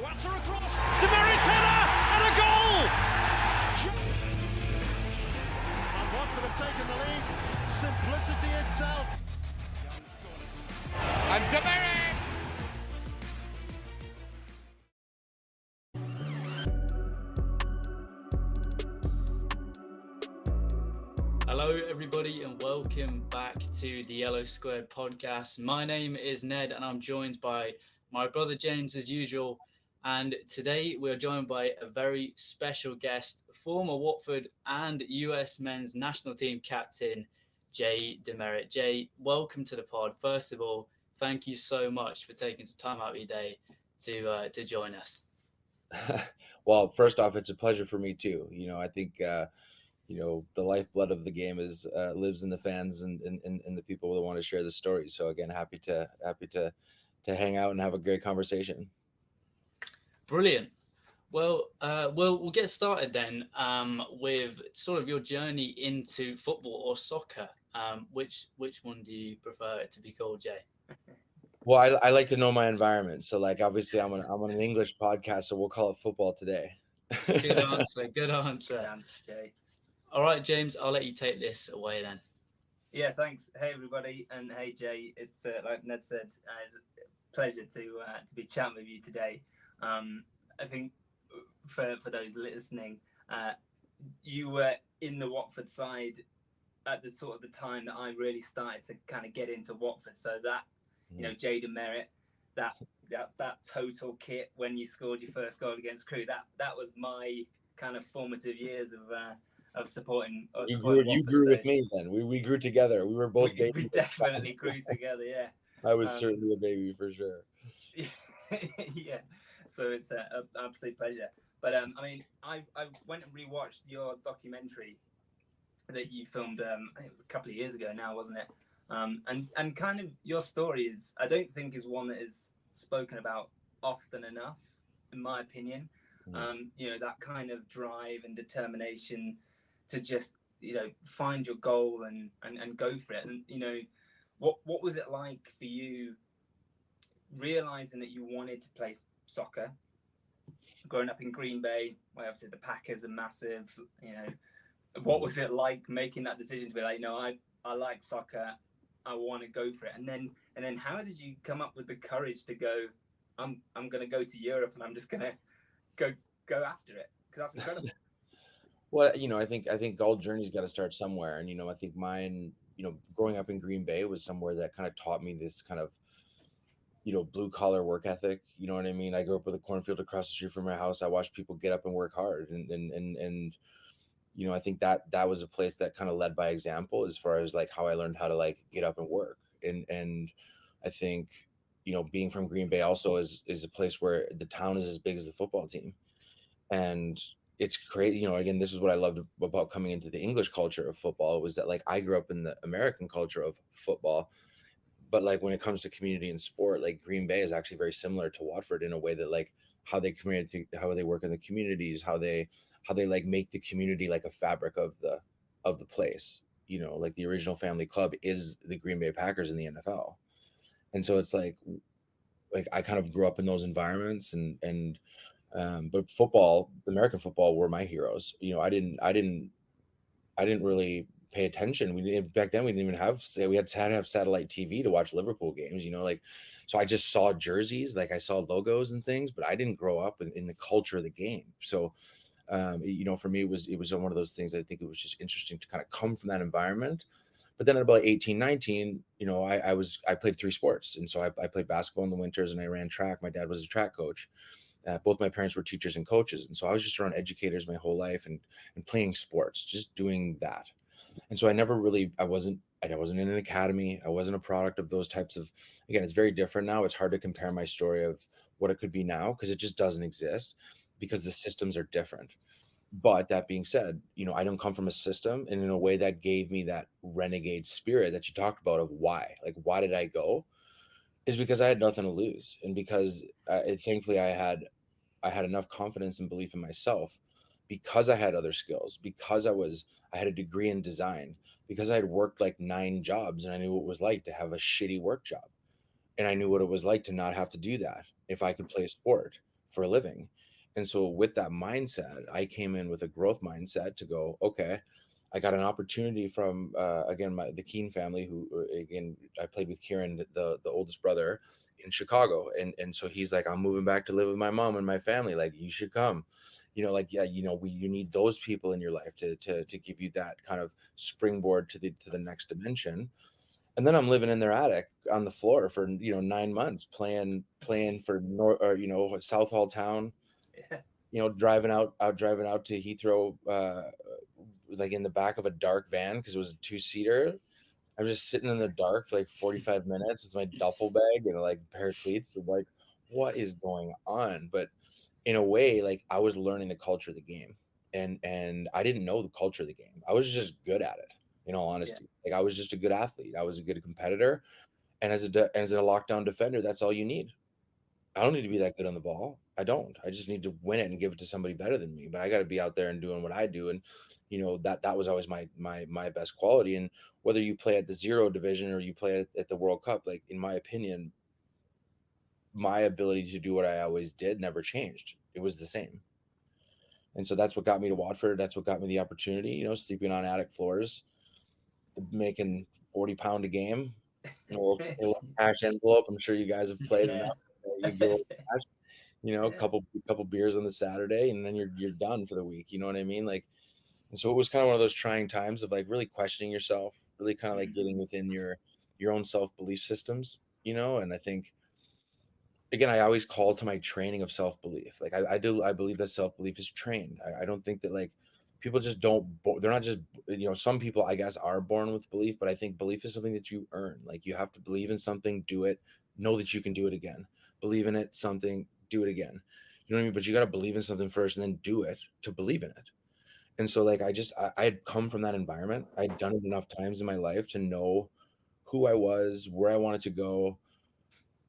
Buata across, DeMerit's header and a goal! And Watford have taken the lead. Simplicity itself. And DeMerit! Hello everybody and welcome back to the Yellow Squared podcast. My name is Ned and I'm joined by my brother James as usual. And today we're joined by a very special guest, former Watford and US men's national team captain, Jay DeMerit. Jay, welcome to the pod. First of all, thank you so much for taking some time out of your day to join us. Well, first off, it's a pleasure for me too. I think the lifeblood of the game is lives in the fans and the people that want to share the story. So again, happy to hang out and have a great conversation. Brilliant. Well, we'll get started then with sort of your journey into football or soccer. Which one do you prefer it to be called, Jay? Well, I like to know my environment. So like, obviously I'm on an English podcast, so we'll call it football today. Good answer. Good answer, Jay. All right, James, I'll let you take this away then. Yeah, thanks. Hey, everybody. And hey, Jay, it's like Ned said, it's a pleasure to be chatting with you today. I think for those listening, you were in the Watford side at the sort of the time that I really started to kind of get into Watford. So that, Jay DeMerit, that total kit when you scored your first goal against Crewe, that was my kind of formative years of supporting. You grew with me then. We grew together. We were both babies. We definitely grew together. Yeah, I was certainly a baby for sure. Yeah, so it's an absolute pleasure. But I went and rewatched your documentary that you filmed. I think it was a couple of years ago now, wasn't it? And kind of your story I don't think is one that is spoken about often enough, in my opinion. That kind of drive and determination to just find your goal and go for it. And what was it like for you realizing that you wanted to play soccer, growing up in Green Bay, where obviously the Packers are massive? What was it like making that decision to be like, no, I like soccer, I want to go for it? And then how did you come up with the courage to go, I'm going to go to Europe and I'm just going to go after it? Because that's incredible. Well, I think all journeys got to start somewhere. And, I think mine, growing up in Green Bay was somewhere that kind of taught me this kind of, blue collar work ethic. You know what I mean? I grew up with a cornfield across the street from my house. I watched people get up and work hard. And I think that was a place that kind of led by example as far as like how I learned how to like get up and work. And I think, being from Green Bay also is a place where the town is as big as the football team. And it's crazy, again, this is what I loved about coming into the English culture of football, was that like I grew up in the American culture of football, but like when it comes to community and sport, like Green Bay is actually very similar to Watford in a way that like how they work in the communities, how they like make the community like a fabric of the place. Like the original family club is the Green Bay Packers in the NFL. And so it's like I kind of grew up in those environments but football, American football, were my heroes. I didn't really pay attention. Back then we didn't even have, we had to have satellite TV to watch Liverpool games, so I just saw jerseys, like I saw logos and things, but I didn't grow up in the culture of the game. So, for me, it was one of those things. I think it was just interesting to kind of come from that environment. But then at about 18, 19, I played 3 sports. And so I played basketball in the winters and I ran track. My dad was a track coach. Both my parents were teachers and coaches. And so I was just around educators my whole life and playing sports, just doing that. And so I wasn't in an academy. I wasn't a product of those types of, again, it's very different now. It's hard to compare my story of what it could be now, because it just doesn't exist, because the systems are different. But that being said, I don't come from a system, and in a way that gave me that renegade spirit that you talked about of why did I go, is because I had nothing to lose. And because thankfully I had enough confidence and belief in myself, because I had other skills, because I had a degree in design, because I had worked like 9 jobs and I knew what it was like to have a shitty work job. And I knew what it was like to not have to do that if I could play a sport for a living. And so with that mindset, I came in with a growth mindset to go, okay, I got an opportunity from, again, the Keane family, who, again, I played with Kieran, the oldest brother, in Chicago. And so he's like, I'm moving back to live with my mom and my family. Like, you should come. Like, yeah, you need those people in your life to give you that kind of springboard to the next dimension. And then I'm living in their attic on the floor for 9 months, playing for South Hall Town, driving out to Heathrow, like in the back of a dark van, because it was a 2-seater. I was just sitting in the dark for like 45 minutes with my duffel bag and like a pair of cleats. And like, what is going on? But in a way, like, I was learning the culture of the game, and I didn't know the culture of the game. I was just good at it, in all honesty. Like, I was just a good athlete. I was a good competitor. And as a lockdown defender, that's all you need. I don't need to be that good on the ball. I don't. I just need to win it and give it to somebody better than me. But I got to be out there and doing what I do. And that was always my best quality. And whether you play at the 0 division or you play at the World Cup, like, in my opinion, my ability to do what I always did never changed. It was the same. And so that's what got me to Watford. That's what got me the opportunity, sleeping on attic floors, making 40 pound a game, a little cash envelope. I'm sure you guys have played enough. You go cash, a couple beers on the Saturday, and then you're done for the week. You know what I mean? Like, and so it was kind of one of those trying times of like really questioning yourself, really kind of like getting within your own self-belief systems, and I think, again, I always call to my training of self-belief. Like, I believe that self-belief is trained. I don't think that, like, people just don't, they're not just, some people, I guess, are born with belief, but I think belief is something that you earn. Like, you have to believe in something, do it, know that you can do it again. Believe in it, something, do it again. You know what I mean? But you got to believe in something first and then do it to believe in it. And so, like, I had come from that environment. I'd done it enough times in my life to know who I was, where I wanted to go.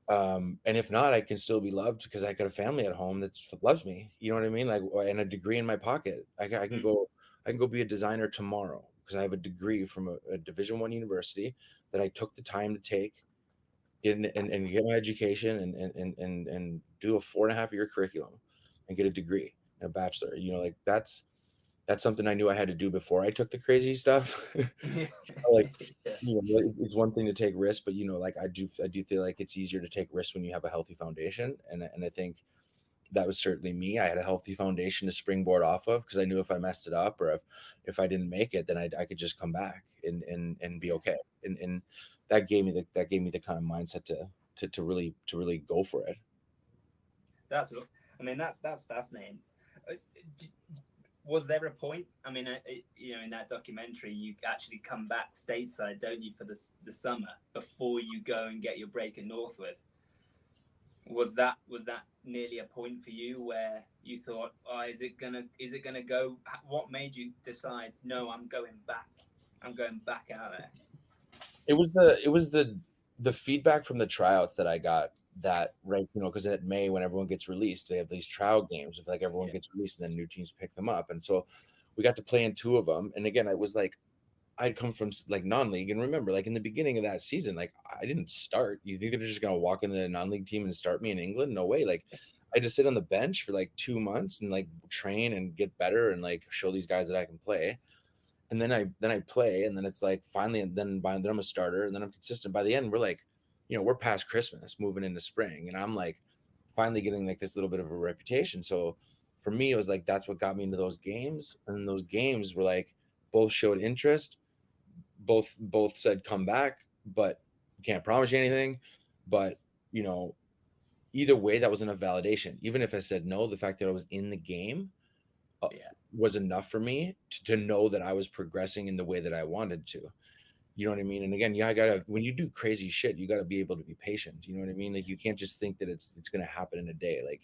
And if not, I can still be loved because I got a family at home that loves me. You know what I mean? Like, and a degree in my pocket. I can go be a designer tomorrow because I have a degree from a Division 1 university that I took the time to take and get my education and do a 4.5-year curriculum and get a degree, a bachelor. Like, that's something I knew I had to do before I took the crazy stuff. Like, it's one thing to take risks, but like, I do feel like it's easier to take risks when you have a healthy foundation. And I think that was certainly me. I had a healthy foundation to springboard off of, because I knew if I messed it up or if I didn't make it, then I could just come back and be okay. And that gave me the kind of mindset to really go for it. That's fascinating. Was there a point? I mean, in that documentary, you actually come back stateside, don't you, for the summer before you go and get your break in Northwood? Was that nearly a point for you where you thought, oh, is it gonna go? What made you decide, no, I'm going back out there? It was the feedback from the tryouts that I got, that, right, because in May, when everyone gets released, they have these trial games. If, like, everyone gets released and then new teams pick them up. And so we got to play in 2 of them. And again, it was like, I'd come from like non-league, and remember, like, in the beginning of that season, like, I didn't start. You think they're just gonna walk into the non-league team and start me in England? No way. Like, I just sit on the bench for like 2 months and like train and get better and like show these guys that I can play. And then I play, and then it's like, finally, and then I'm a starter, and then I'm consistent. By the end, we're like, we're past Christmas, moving into spring, and I'm like finally getting like this little bit of a reputation. So for me, it was like, that's what got me into those games. And those games were like, both showed interest, both said come back, but can't promise you anything. But either way, that wasn't a validation. Even if I said no, the fact that I was in the game was enough for me to know that I was progressing in the way that I wanted to. You know what I mean? And again, when you do crazy shit, you gotta be able to be patient. You know what I mean? Like, you can't just think that it's gonna happen in a day. Like,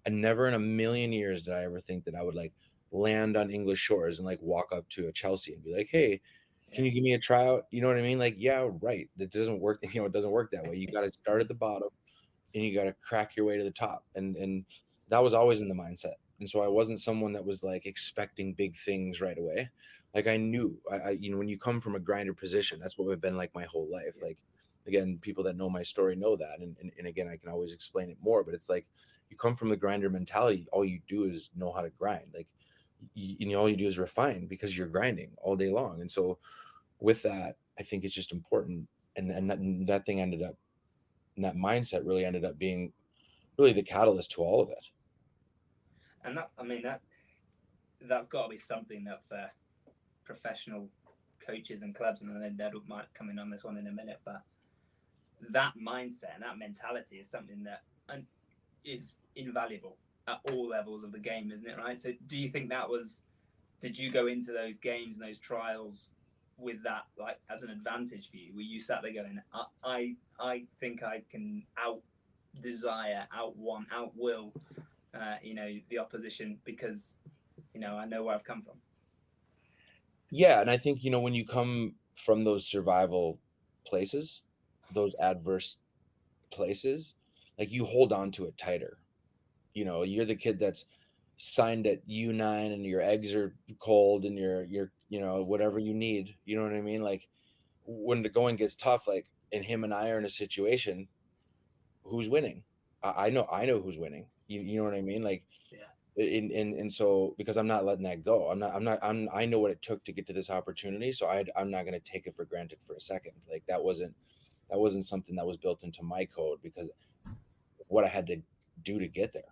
I never in a million years did I ever think that I would like land on English shores and like walk up to a Chelsea and be like, hey, can you give me a tryout? You know what I mean? Like, yeah, right. It doesn't work. It doesn't work that way. You got to start at the bottom and you got to crack your way to the top. And that was always in the mindset. And so I wasn't someone that was like expecting big things right away. Like, I knew, when you come from a grinder position, that's what I've been like my whole life. Like, again, people that know my story know that. And again, I can always explain it more, but it's like, you come from the grinder mentality. All you do is know how to grind. Like, all you do is refine because you're grinding all day long. And so with that, I think it's just important. And that thing ended up, and that mindset really ended up being really the catalyst to all of it. And that's got to be something that for professional coaches and clubs, and then Ned might come in on this one in a minute, but that mindset and that mentality is something that is invaluable at all levels of the game, isn't it? Right. So do you think did you go into those games and those trials with that, like, as an advantage for you? Were you sat there going, I think I can outwill the opposition because I know where I've come from? Yeah, and I think when you come from those survival places, those adverse places, like, you hold on to it tighter. You're the kid that's signed at U9 and your eggs are cold and you're whatever you need, you know what I mean? Like, when the going gets tough, like, and him and I are in a situation, who's winning? I know who's winning. You know what I mean? Like, yeah. And so, because I'm not letting that go, I know what it took to get to this opportunity. So I'm not going to take it for granted for a second. Like, that wasn't something that was built into my code, because what I had to do to get there.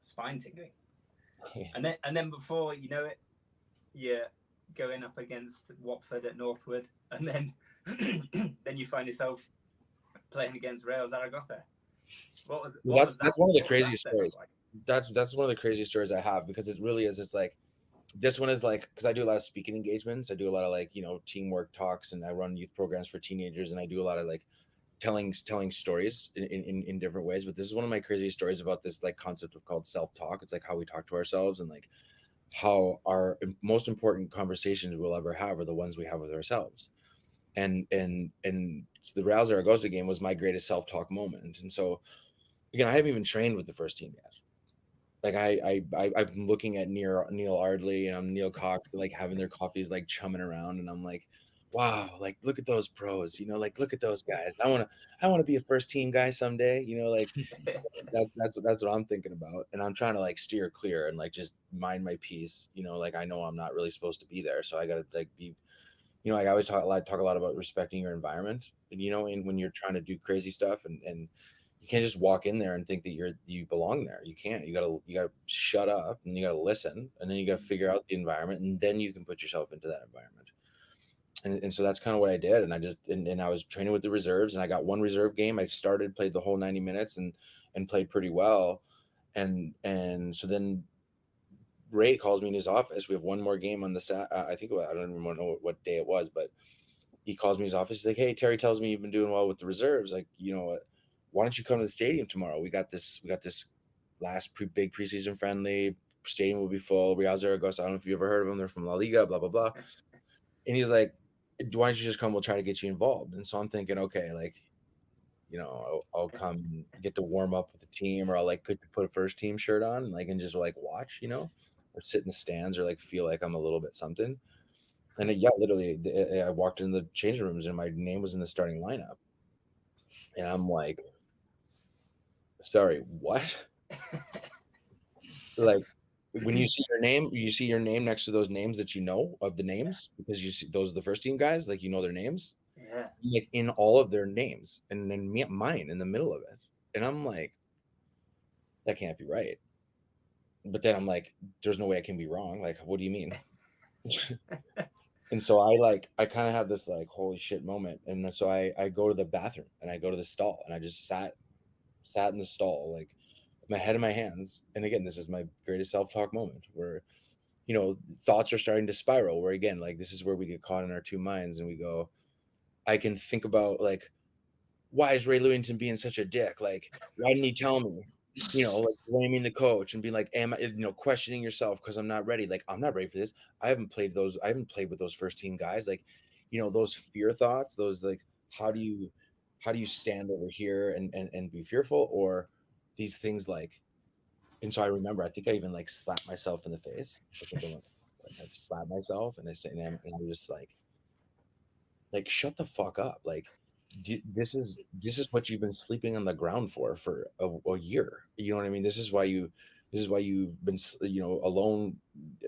Spine tingling. Yeah. And then before you know it, you're going up against Watford at Northwood, and then then you find yourself playing against Real Zaragoza. That's one of the craziest stories. Like? That's one of the craziest stories I have, because it really is. It's like, this one is like, because I do a lot of speaking engagements. I do a lot of, like, teamwork talks, and I run youth programs for teenagers, and I do a lot of, like, telling stories in different ways. But this is one of my craziest stories about this, like, concept of called self-talk. It's like how we talk to ourselves, and like how our most important conversations we'll ever have are the ones we have with ourselves. And the Real Zaragoza game was my greatest self-talk moment. And so, again, I haven't even trained with the first team yet. Like, I'm looking at Neil Ardley and Neil Cox, like, having their coffees, like, chumming around, and I'm like, wow, like, look at those pros, like, look at those guys. I want to be a first team guy someday, like, that's what I'm thinking about. And I'm trying to, like, steer clear and, like, just mind my peace, like, I know I'm not really supposed to be there. So I got to, like, be, like, I always talk a lot about respecting your environment, and, and when you're trying to do crazy stuff, and you can't just walk in there and think that you belong there. You can't. You gotta shut up, and you gotta listen, and then you gotta figure out the environment, and then you can put yourself into that environment. And so that's kind of what I did. And I just and I was training with the reserves, and I got one reserve game. I played the whole 90 minutes and played pretty well. And so then Ray calls me in his office. We have one more game on the I think, I don't even know what day it was, but he calls me in his office. He's like, "Hey, Terry tells me you've been doing well with the reserves. Like, why don't you come to the stadium tomorrow? We got this last big preseason friendly. Stadium will be full. Real Zaragoza, I don't know if you ever heard of them. They're from La Liga, blah, blah, blah." And he's like, "Why don't you just come? We'll try to get you involved." And so I'm thinking, okay, like, I'll come and get to warm up with the team, or I'll, like, put a first team shirt on, and, like, and just, like, watch, or sit in the stands, or, like, feel like I'm a little bit something. And yeah, literally, I walked in the changing rooms, and my name was in the starting lineup. And I'm like, sorry, what? Like, when you see your name next to those names that of the names, because you see those are the first team guys, like, their names, yeah, like, in all of their names, and then mine in the middle of it. And I'm like, that can't be right. But then I'm like, there's no way I can be wrong. Like, what do you mean? And so I kind of have this, like, holy shit moment. And so I go to the bathroom, and I go to the stall, and I just sat in the stall, like, my head in my hands. And again, this is my greatest self-talk moment, where, thoughts are starting to spiral, where, again, like, this is where we get caught in our two minds, and we go, I can think about, like, why is Ray Lewington being such a dick? Like, why didn't he tell me? Like, blaming the coach and being like, am I, questioning yourself because I'm not ready. Like, I'm not ready for this. I haven't played with those first team guys. Like, those fear thoughts, those, like, how do you stand over here and be fearful, or these things, like. And so I remember, I think I even, like, slapped myself in the face. I think I slapped myself, and I said, and I'm just like, shut the fuck up. Like, this is what you've been sleeping on the ground for a year. You know what I mean? This is why you've been, alone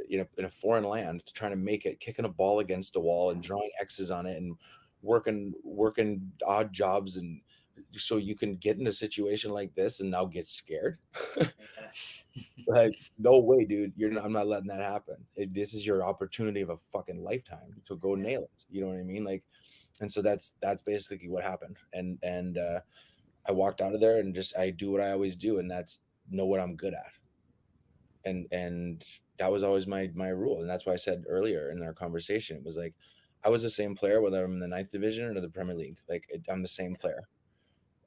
in a foreign land, trying to make it, kicking a ball against a wall and drawing X's on it and working odd jobs, and so you can get in a situation like this and now get scared. Like, no way, dude. I'm not letting that happen. This is your opportunity of a fucking lifetime. So go nail it. You know what I mean? Like, and so that's basically what happened. And I walked out of there and just, I do what I always do, and that's know what I'm good at. And that was always my rule. And that's why I said earlier in our conversation, it was like, I was the same player, whether I'm in the 9th division or the Premier League. Like, I'm the same player.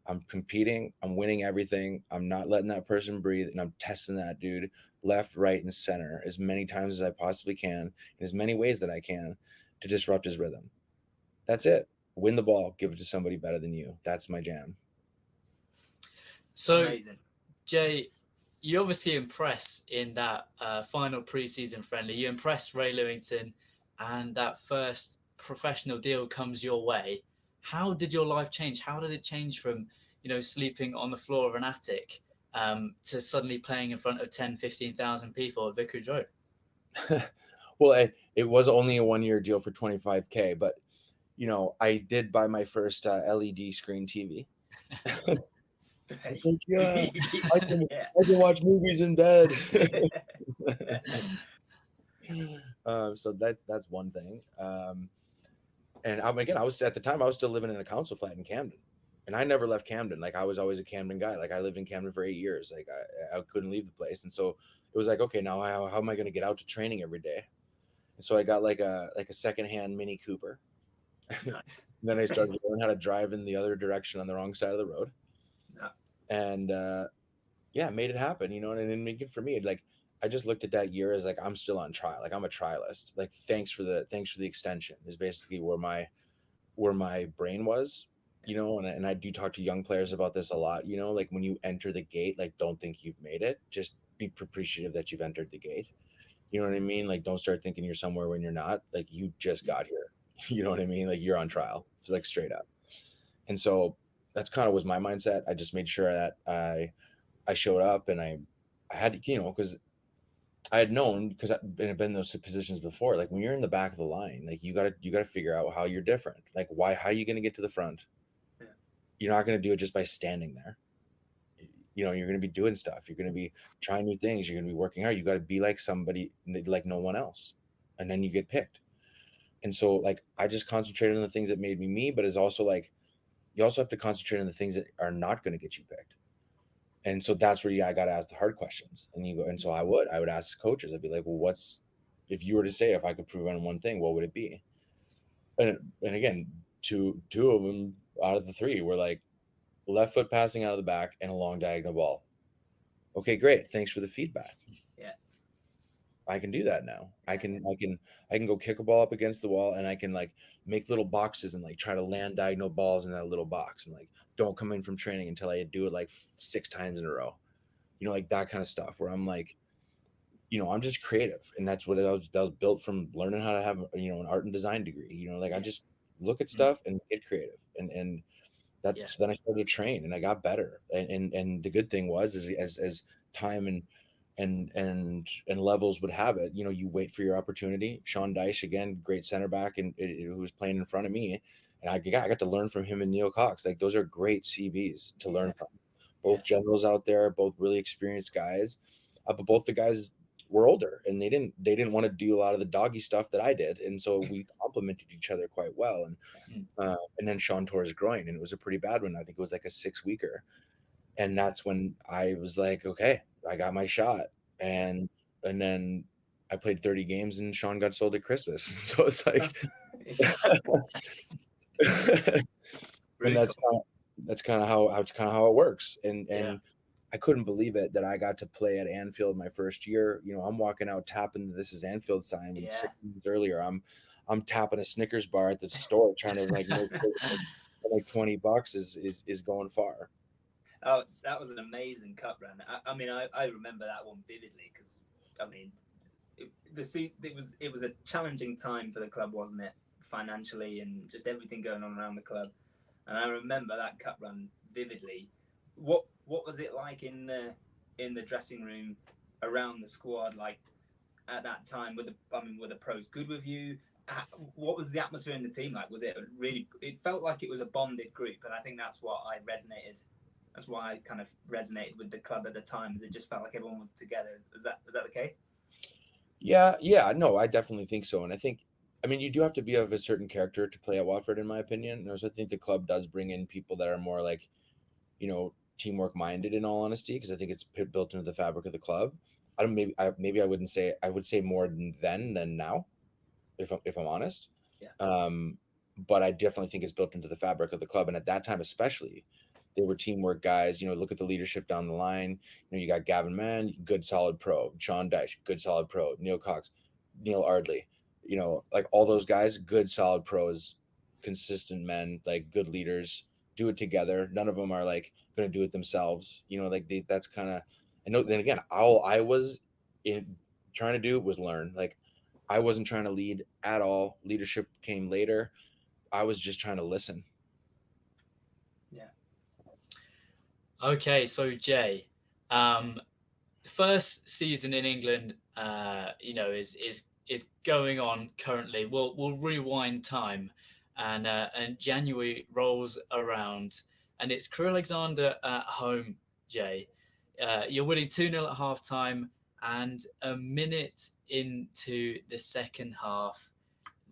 I'm competing, I'm winning everything. I'm not letting that person breathe, and I'm testing that dude left, right, and center as many times as I possibly can, in as many ways that I can, to disrupt his rhythm. That's it. Win the ball, give it to somebody better than you. That's my jam. So, Amazing. Jay, you obviously impress in that final preseason friendly. You impressed Ray Lewington, and that first professional deal comes your way. How did your life change? How did it change from, sleeping on the floor of an attic to suddenly playing in front of 10, 15,000 people at Vicarage Road? Well, it was only a 1-year deal for $25K, but I did buy my first LED screen TV. Yeah, I can watch movies in bed. So that's one thing. And I was, at the time, I was still living in a council flat in Camden, and I never left Camden. Like, I was always a Camden guy. Like, I lived in Camden for 8 years. Like, I couldn't leave the place. And so it was like, okay, now how am I going to get out to training every day? And so I got like a secondhand Mini Cooper. Nice. Then I started learning how to drive in the other direction on the wrong side of the road. And made it happen, and it didn't make it for me. Like, I just looked at that year as like, I'm still on trial. Like, I'm a trialist. Like, thanks for the extension is basically where my brain was, and I do talk to young players about this a lot. Like, when you enter the gate, like, don't think you've made it. Just be appreciative that you've entered the gate. You know what I mean? Like, don't start thinking you're somewhere when you're not. Like, you just got here. You know what I mean? Like, you're on trial, like, straight up. And so that's kind of was my mindset. I just made sure that I showed up, and I had to, because I had known, because I've been in those positions before. Like, when you're in the back of the line, like, you gotta figure out how you're different. Like, how are you going to get to the front? Yeah. You're not going to do it just by standing there. You're going to be doing stuff. You're going to be trying new things. You're going to be working hard. You got to be like somebody, like no one else. And then you get picked. And so, like, I just concentrated on the things that made me me, but it's also like, you also have to concentrate on the things that are not going to get you picked. And so that's where I got to ask the hard questions. And so I would ask coaches. I'd be like, well, if you were to say, if I could prove on one thing, what would it be? And again, two of them out of the three were like, left foot passing out of the back and a long diagonal ball. Okay, great. Thanks for the feedback. Yeah. I can do that now. I can go kick a ball up against the wall, and I can, like, make little boxes and, like, try to land diagonal balls in that little box, and, like, don't come in from training until I do it like 6 times in a row. Like, that kind of stuff where I'm like, I'm just creative, and that's what that was built from learning how to have, an art and design degree. Like, I just look at stuff and get creative, and that's then I started to train, and I got better. And the good thing was, is as time and levels would have it, you wait for your opportunity. Sean Dyche, again, great center back, and who was playing in front of me, and I got to learn from him and Neil Cox. Like, those are great CBs to learn from. Both generals out there, both really experienced guys, but both the guys were older, and they didn't want to do a lot of the doggy stuff that I did, and so we complemented each other quite well. And then Sean tore his groin, and it was a pretty bad one. I think it was like a 6-weeker, and that's when I was like, okay, I got my shot. And then I played 30 games, and Sean got sold at Christmas. So it's like, and that's kind of how it works. And I couldn't believe it that I got to play at Anfield my first year. I'm walking out tapping "This is Anfield" sign. And 6 months earlier, I'm tapping a Snickers bar at the store, trying to, like, make like $20 is going far. Oh, that was an amazing cup run. I mean, I remember that one vividly, because I mean, it was a challenging time for the club, wasn't it? Financially, and just everything going on around the club. and I remember that cup run vividly. What was it like in the dressing room around the squad, like at that time? Were the pros good with you? What was the atmosphere in the team like? Was it really? It felt like it was a bonded group, and I think that's what I resonated. That's why I kind of resonated with the club at the time. It just felt like everyone was together. Was that the case? Yeah, no, I definitely think so. And I think, I mean, you do have to be of a certain character to play at Watford, in my opinion. And also, I think the club does bring in people that are more like, teamwork minded, in all honesty, because I think it's built into the fabric of the club. I don't, maybe I would say more then than now, if I'm honest. Yeah. But I definitely think it's built into the fabric of the club. And at that time, especially, they were teamwork guys. Look at the leadership down the line. You got Gavin Mann, good solid pro. Sean Dyche, good solid pro. Neil Cox, Neil Ardley. Like all those guys, good solid pros, consistent men, like good leaders. Do it together. None of them are like going to do it themselves. That's kind of. And then again, all I was trying to do was learn. Like I wasn't trying to lead at all. Leadership came later. I was just trying to listen. Yeah. Okay, so Jay, first season in England, is going on currently. We'll rewind time, and January rolls around, and it's Crewe Alexandra at home. Jay, you're winning 2-0 at half time, and a minute into the second half,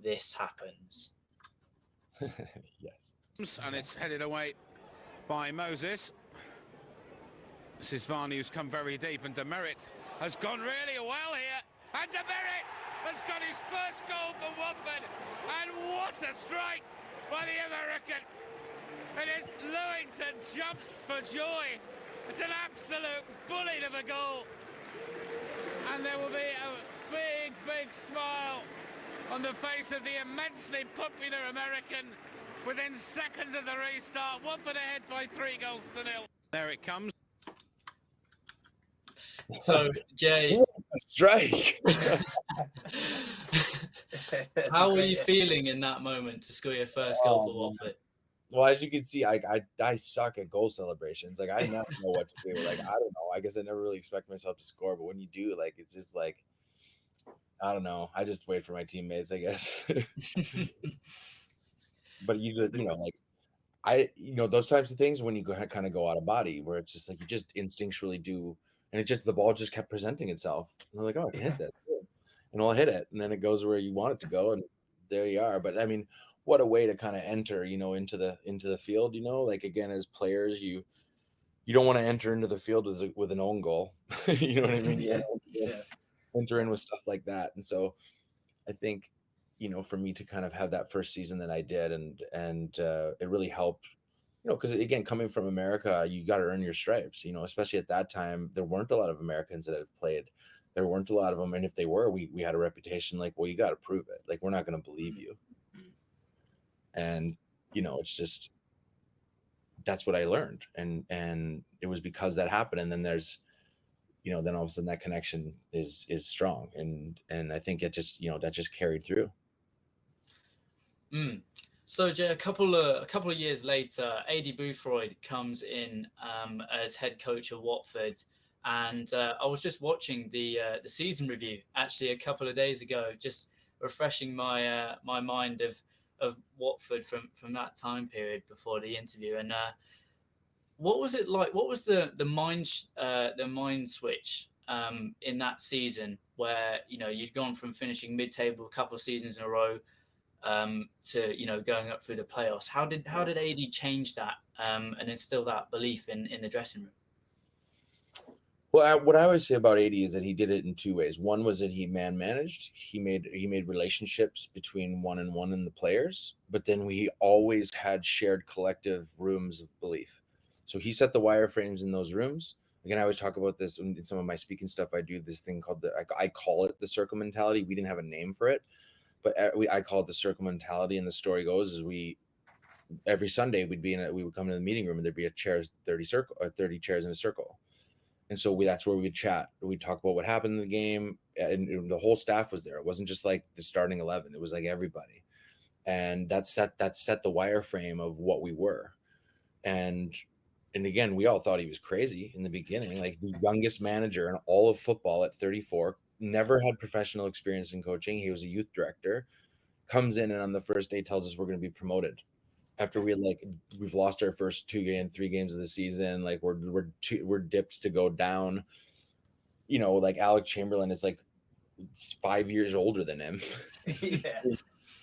this happens. Yes. And it's headed away by Moses. This is Varney, who's come very deep, and DeMerit has gone really well here. And DeMerit has got his first goal for Watford. And what a strike by the American. And Lewington jumps for joy. It's an absolute bullet of a goal. And there will be a big, big smile on the face of the immensely popular American within seconds of the restart. Watford ahead by 3-0. There it comes. So, Jay, strike. How were you feeling in that moment to score your first goal for Watford? Well, as you can see, I suck at goal celebrations. Like I never know what to do. Like I don't know. I guess I never really expect myself to score, but when you do, like it's just like I don't know. I just wait for my teammates, I guess. But you just like those types of things when you kind of go out of body, where it's just like you just instinctually do. And the ball just kept presenting itself. And I'm like, oh, I can hit this. And I'll hit it. And then it goes where you want it to go. And there you are. But I mean, what a way to kind of enter, into the field, like again, as players, you don't want to enter into the field with an own goal. You know what I mean? Yeah. Enter in with stuff like that. And so I think, for me to kind of have that first season that I did and it really helped. Because again, coming from America, you got to earn your stripes, especially at that time, there weren't a lot of Americans that have played. There weren't a lot of them. And if they were, we had a reputation like, well, you got to prove it. Like, we're not going to believe you. And, it's just, that's what I learned. And it was because that happened. And then there's, then all of a sudden that connection is strong. And I think it just, that just carried through. So, Jay, a couple of years later, Adi Boothroyd comes in as head coach of Watford, and I was just watching the season review actually a couple of days ago, just refreshing my my mind of Watford from that time period before the interview. And what was it like? What was the mind switch in that season where you'd gone from finishing mid-table a couple of seasons in a row to going up through the playoffs? How did AD change that and instill that belief in the dressing room? Well, what I always say about AD is that he did it in two ways. One was that he managed. He made relationships between one and the players, but then we always had shared collective rooms of belief. So he set the wireframes in those rooms. Again, I always talk about this in some of my speaking stuff. I do this thing called I call it the circle mentality. We didn't have a name for it, but I call it the circle mentality. And the story goes is every Sunday we would come to the meeting room and there'd be a 30 chairs in a circle. And so that's where we would chat. We'd talk about what happened in the game, and the whole staff was there. It wasn't just like the starting 11. It was like everybody. and that set the wireframe of what we were. And again, we all thought he was crazy in the beginning, like the youngest manager in all of football at 34, never had professional experience in coaching. He was a youth director, comes in and on the first day tells us we're going to be promoted after we've lost our first 3 games of the season. Like we're dipped to go down. You know, like Alex Chamberlain is like 5 years older than him. Yeah.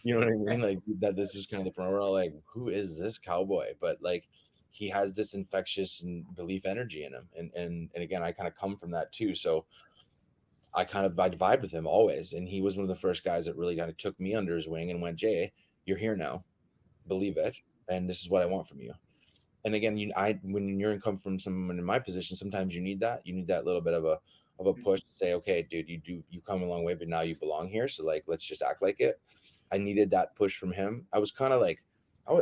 You know what I mean? Like that. This was kind of the promo. Like, who is this cowboy? But like, he has this infectious and belief energy in him, and again, I kind of come from that too. So I vibed with him always, and he was one of the first guys that really kind of took me under his wing and went, Jay, you're here now, believe it, and this is what I want from you. And again, when you're come from someone in my position, sometimes you need that little bit of a push to say, okay, dude, you come a long way, but now you belong here. So like, let's just act like it. I needed that push from him. I was kind of like,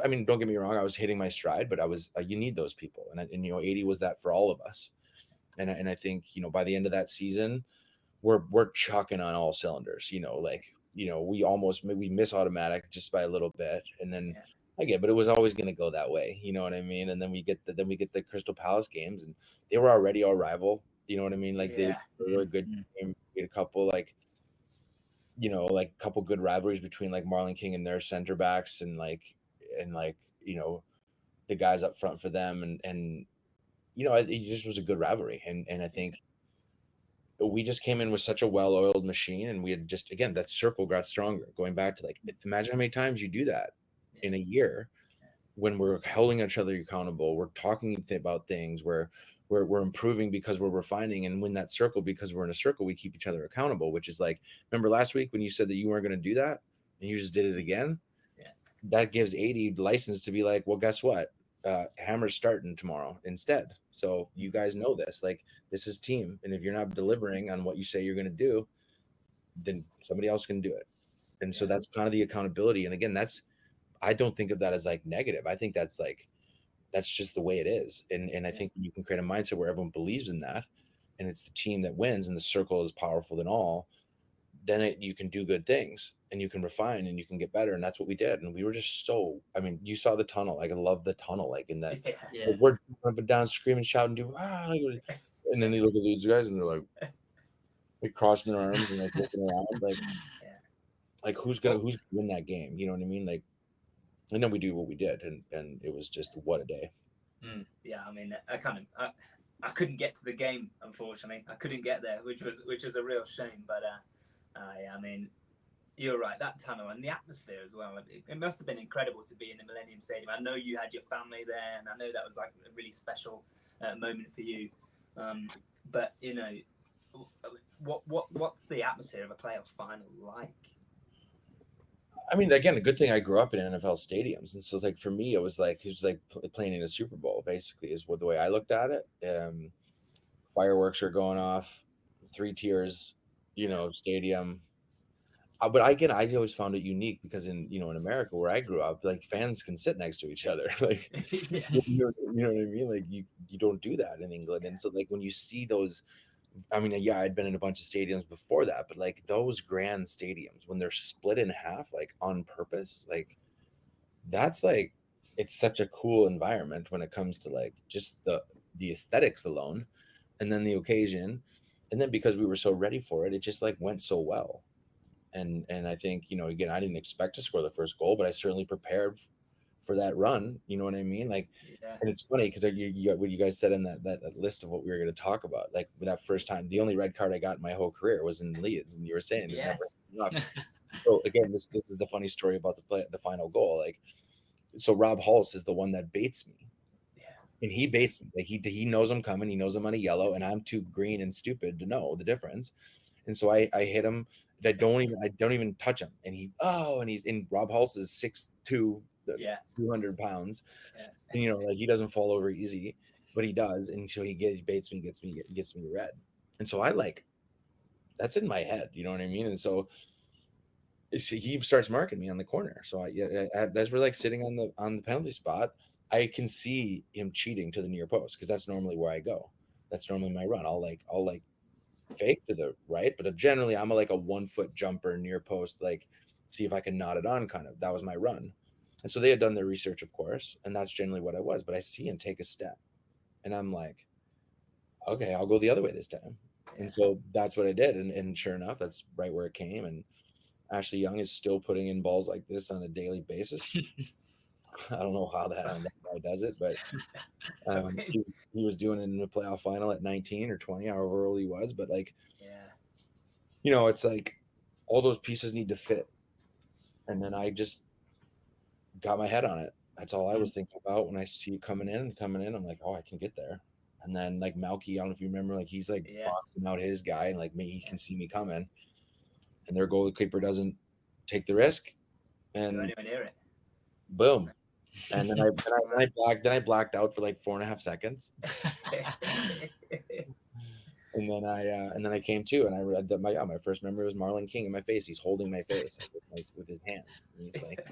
I mean, don't get me wrong, I was hitting my stride, but I was, you need those people. And you know, 80 was that for all of us. And I think, you know, by the end of that season, we're chucking on all cylinders, you know, like, you know, we miss automatic just by a little bit. And then but it was always going to go that way. You know what I mean? And then we get the Crystal Palace games, and they were already our rival. You know what I mean? Like they were a good game. We had a couple couple good rivalries between like Marlon King and their center backs and you know, the guys up front for them. And you know, it just was a good rivalry. And I think we just came in with such a well-oiled machine, and we had just, again, that circle got stronger. Going back to like, imagine how many times you do that in a year when we're holding each other accountable. We're talking about things where we're improving because we're refining, and when that circle, because we're in a circle, we keep each other accountable, which is like, remember last week when you said that you weren't going to do that and you just did it again? That gives 80 license to be like, well, guess what? Hammer's starting tomorrow instead. So you guys know this, like, this is team. And if you're not delivering on what you say you're going to do, then somebody else can do it. And so that's kind of the accountability. And again, I don't think of that as like negative. I think that's just the way it is. And I think you can create a mindset where everyone believes in that, and it's the team that wins, and the circle is powerful than all, then you can do good things, and you can refine, and you can get better. And that's what we did. And we were just I mean, you saw the tunnel. Like, I love the tunnel. Like in that, like, we're up and down, screaming, shouting, and then you look at these guys, and they're like crossing their arms and like looking around, like who's gonna win that game? You know what I mean? Like, and then we do what we did, and it was just what a day. Yeah, I mean, I couldn't get to the game, unfortunately. I couldn't get there, which was a real shame. But I mean, you're right. That tunnel and the atmosphere as well. It must have been incredible to be in the Millennium Stadium. I know you had your family there, and I know that was like a really special moment for you. But you know, what's the atmosphere of a playoff final like? I mean, again, a good thing I grew up in NFL stadiums, and so like for me, it was like playing in a Super Bowl. Basically, is the way I looked at it. Fireworks are going off, 3 tiers, you know, stadium. But again, I always found it unique because in America where I grew up, like fans can sit next to each other, like you know what I mean. Like you don't do that in England, and so like when you see those. I mean, yeah, I'd been in a bunch of stadiums before that, but like those grand stadiums, when they're split in half, like on purpose, like that's like, it's such a cool environment when it comes to like just the aesthetics alone, and then the occasion, and then because we were so ready for it, it just like went so well. And I think, you know, again, I didn't expect to score the first goal, but I certainly prepared for that run. You know what I mean? Like, and it's funny because what you guys said in that list of what we were going to talk about, like that first time, the only red card I got in my whole career was in Leeds, and you were saying, so again, this is the funny story about the final goal. Like, so Rob Hulse is the one that baits me, and he baits me. Like he knows I'm coming, he knows I'm on a yellow, and I'm too green and stupid to know the difference, and so I hit him. I don't even touch him, and he's in. Rob Hulse is 6'2". 200 pounds, and you know, like he doesn't fall over easy, but he does, and so he baits me, gets me red, and so I like, that's in my head, you know what I mean, and so he starts marking me on the corner. So as we're like sitting on the penalty spot, I can see him cheating to the near post because that's normally where I go. That's normally my run. I'll fake to the right, but generally I'm like a 1 foot jumper near post, like see if I can knot it on, kind of. That was my run. And so they had done their research, of course, and that's generally what I was. But I see him take a step, and I'm like, okay, I'll go the other way this time. And so that's what I did. And sure enough, that's right where it came. And Ashley Young is still putting in balls like this on a daily basis. I don't know how that guy does it, but he was doing it in the playoff final at 19 or 20, however old he was. But like, it's like all those pieces need to fit. And then I just got my head on it. That's all I was thinking about when I see it coming in. I'm like, oh, I can get there. And then like Malky, I don't know if you remember, like he's like boxing out his guy, and like me, he can see me coming, and their goalkeeper doesn't take the risk, and Anywhere near it. Boom. And then I blacked out for like 4.5 seconds. And then I came to, and I read that my first memory was Marlon King in my face. He's holding my face with his hands. And he's like,